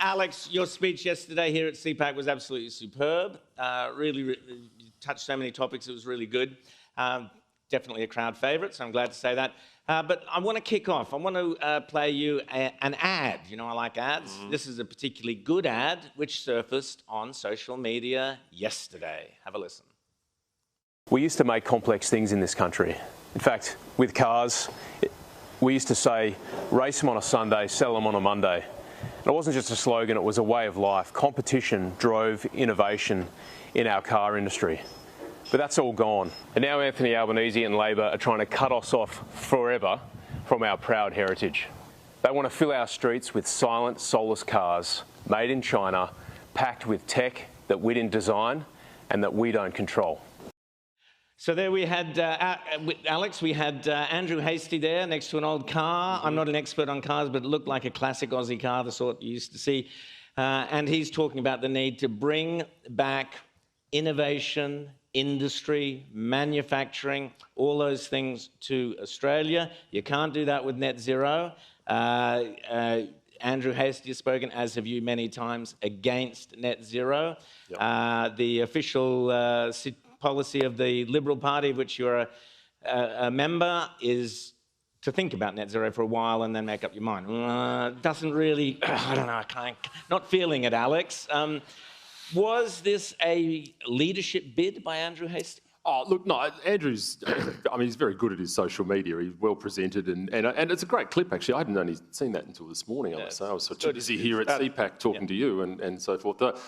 Alex, your speech yesterday here at CPAC was absolutely superb. Really touched so many topics. It was really good. Definitely a crowd favourite, so I'm glad to say that. But I want to kick off. I want to play you an ad. You know, I like ads. This is a particularly good ad which surfaced on social media yesterday. Have a listen. We used to make complex things in this country. In fact, with cars, we used to say, race them on a Sunday, sell them on a Monday. And it wasn't just a slogan, it was a way of life. Competition drove innovation in our car industry. But that's all gone. And now Anthony Albanese and Labor are trying to cut us off forever from our proud heritage. They want to fill our streets with silent, soulless cars, made in China, packed with tech that we didn't design and that we don't control. So there we had, Alex, we had Andrew Hastie there next to an old car. I'm not an expert on cars, but it looked like a classic Aussie car, the sort you used to see. And he's talking about the need to bring back innovation, industry, manufacturing, all those things to Australia. You can't do that with net zero. Andrew Hastie has spoken, as have you many times, against net zero. Yep. The official policy of the Liberal Party, of which you're a member, is to think about net zero for a while and then make up your mind. Doesn't really, I don't know, not feeling it, Alex. Was this a leadership bid by Andrew Hastie? Oh, look, no, Andrew's, I mean, he's very good at his social media. He's well presented and it's a great clip, actually. I hadn't only seen that until this morning, I must say. I was so busy here at CPAC talking to you and so forth. But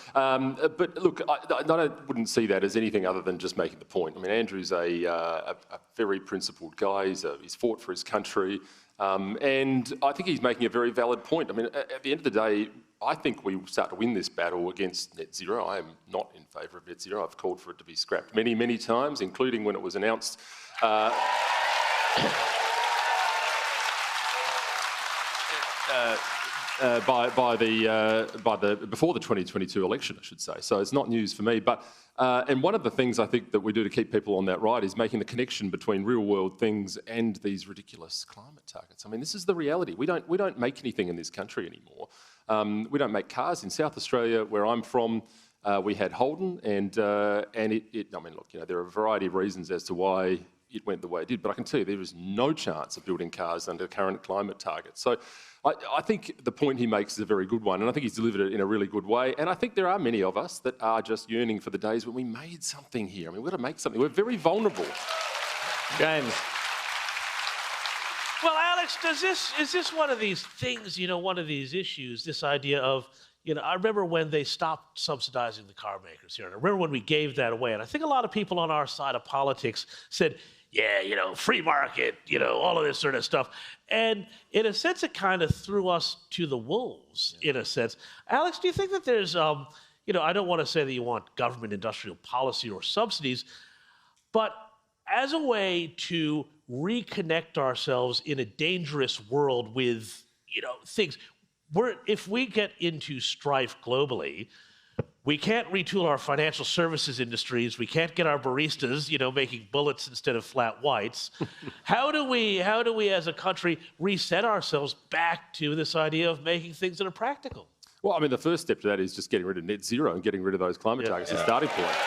look, I wouldn't see that as anything other than just making the point. I mean, Andrew's a very principled guy. He's fought for his country. And I think he's making a very valid point. I mean, at the end of the day, I think we start to win this battle against net zero. I am not in favour of net zero. I've called for it to be scrapped many, many times, including when it was announced before the 2022 election, I should say. So it's not news for me. But and one of the things I think that we do to keep people on that ride is making the connection between real world things and these ridiculous climate targets. I mean, this is the reality. We don't make anything in this country anymore. We don't make cars in South Australia, where I'm from. We had Holden, and I mean, look, you know, there are a variety of reasons as to why it went the way it did, but I can tell you there is no chance of building cars under current climate targets. So I think the point he makes is a very good one, and I think he's delivered it in a really good way. And I think there are many of us that are just yearning for the days when we made something here. I mean, we've got to make something. We're very vulnerable. James. Well, Alex, is this one of these things, you know, one of these issues, this idea of, you know, I remember when they stopped subsidizing the car makers here, and I remember when we gave that away, and I think a lot of people on our side of politics said, yeah, you know, free market, you know, all of this sort of stuff. And in a sense, it kind of threw us to the wolves, in a sense. Alex, do you think that there's, you know, I don't want to say that you want government industrial policy or subsidies, but as a way to reconnect ourselves in a dangerous world with, you know, things. If we get into strife globally, we can't retool our financial services industries. We can't get our baristas, you know, making bullets instead of flat whites. How do we, as a country, reset ourselves back to this idea of making things that are practical? Well, I mean, the first step to that is just getting rid of net zero and getting rid of those climate targets, the starting point.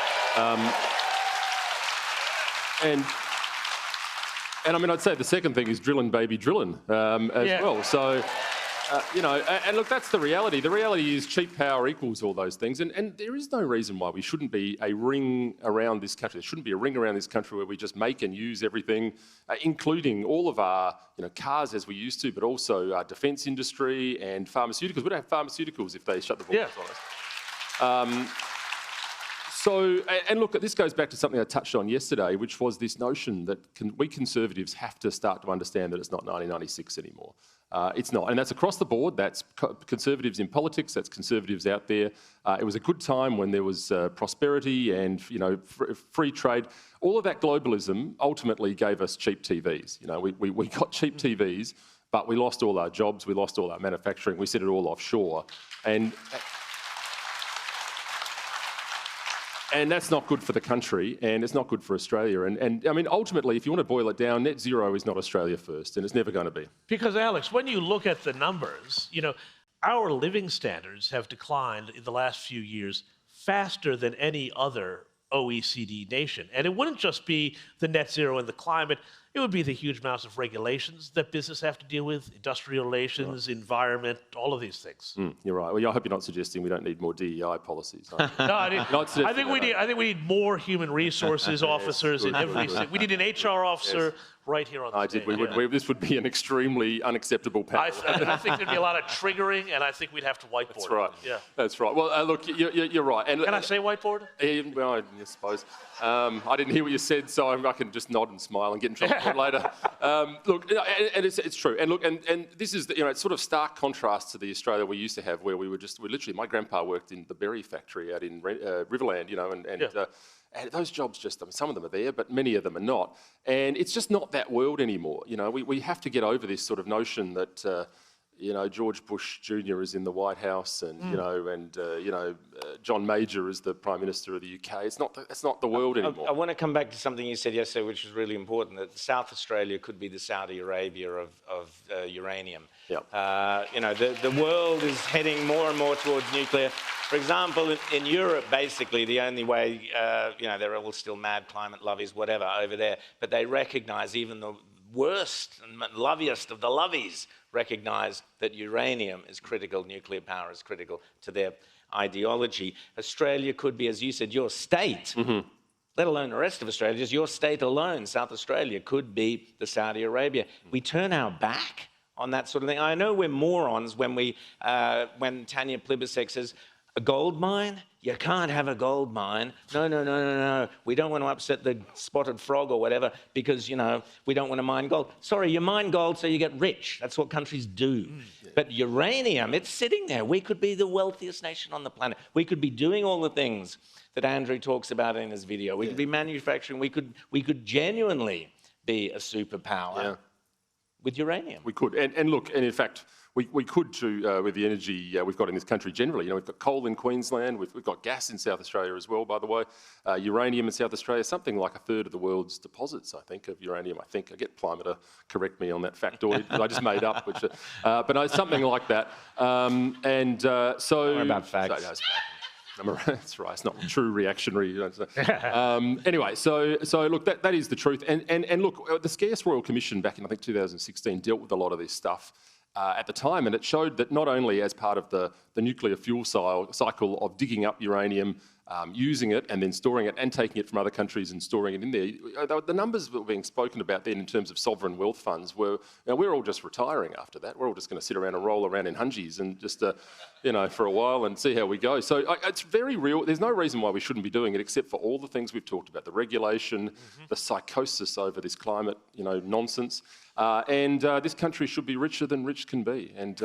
And I mean, I'd say the second thing is drilling, baby, drilling as well. So, you know, and look, that's the reality. The reality is cheap power equals all those things. And there is no reason why we shouldn't be a ring around this country. There shouldn't be a ring around this country where we just make and use everything, including all of our, you know, cars as we used to, but also our defence industry and pharmaceuticals. We don't have pharmaceuticals if they shut the borders on us. So, and look, this goes back to something I touched on yesterday, which was this notion that we Conservatives have to start to understand that it's not 1996 anymore. It's not, and that's across the board. That's Conservatives in politics, that's Conservatives out there. It was a good time when there was prosperity and, you know, free trade. All of that globalism ultimately gave us cheap TVs. You know, we got cheap TVs, but we lost all our jobs, we lost all our manufacturing, we sent it all offshore. And that's not good for the country, and it's not good for Australia. And I mean, ultimately, if you want to boil it down, net zero is not Australia first, and it's never going to be. Because, Alex, when you look at the numbers, you know, our living standards have declined in the last few years faster than any other OECD nation. And it wouldn't just be the net zero and the climate, it would be the huge amounts of regulations that business have to deal with, industrial relations, environment, all of these things. You're right. Well, I hope you're not suggesting we don't need more DEI policies. No, I think we need more human resources officers in every city. We need an HR officer right here on the stage. This would be an extremely unacceptable panel. I think there'd be a lot of triggering, and I think we'd have to whiteboard. That's right. Yeah. That's right. Well, look, you're right. Can I say whiteboard? Well, I suppose. I didn't hear what you said, so I can just nod and smile and get in trouble for it later. Look, and it's true. And look, and this is, it's sort of stark contrast to the Australia we used to have, where we literally, my grandpa worked in the berry factory out in Riverland, and those jobs some of them are there, but many of them are not. And it's just not that world anymore. We have to get over this sort of notion that, George Bush Jr. is in the White House and, John Major is the Prime Minister of the UK. That's not the world anymore. I want to come back to something you said yesterday, which is really important, that South Australia could be the Saudi Arabia of uranium. Yep. The world is heading more and more towards nuclear. For example, in Europe, basically, the only way, they're all still mad climate lovies, whatever, over there, but they recognise, even the worst and loviest of the lovies recognise that uranium is critical, nuclear power is critical to their ideology. Australia could be, as you said, your state, let alone the rest of Australia, just your state alone, South Australia, could be the Saudi Arabia. We turn our back on that sort of thing. I know we're morons when when Tanya Plibersek says, a gold mine? You can't have a gold mine. No. We don't want to upset the spotted frog or whatever because, we don't want to mine gold. Sorry, you mine gold so you get rich. That's what countries do. But uranium, it's sitting there. We could be the wealthiest nation on the planet. We could be doing all the things that Andrew talks about in his video. We could be manufacturing. We could genuinely be a superpower with uranium. We could. And look, and in fact, we could too with the energy we've got in this country generally. We've got coal in Queensland, we've got gas in South Australia as well, by the way. Uranium in South Australia, something like a third of the world's deposits, I think, of uranium. I get Plummer to correct me on that factoid that I just made up, but no, something like that. So don't worry about facts. That's right. It's not true reactionary. Anyway, so look, that is the truth. And look, the Scarce Royal Commission back in, I think, 2016 dealt with a lot of this stuff at the time, and it showed that not only as part of the nuclear fuel cycle of digging up uranium, using it and then storing it and taking it from other countries and storing it in there, the numbers that were being spoken about then in terms of sovereign wealth funds were, we're all just retiring after that. We're all just going to sit around and roll around in hungies and just, for a while and see how we go. So it's very real. There's no reason why we shouldn't be doing it except for all the things we've talked about, the regulation, the psychosis over this climate, nonsense. And this country should be richer than rich can be. And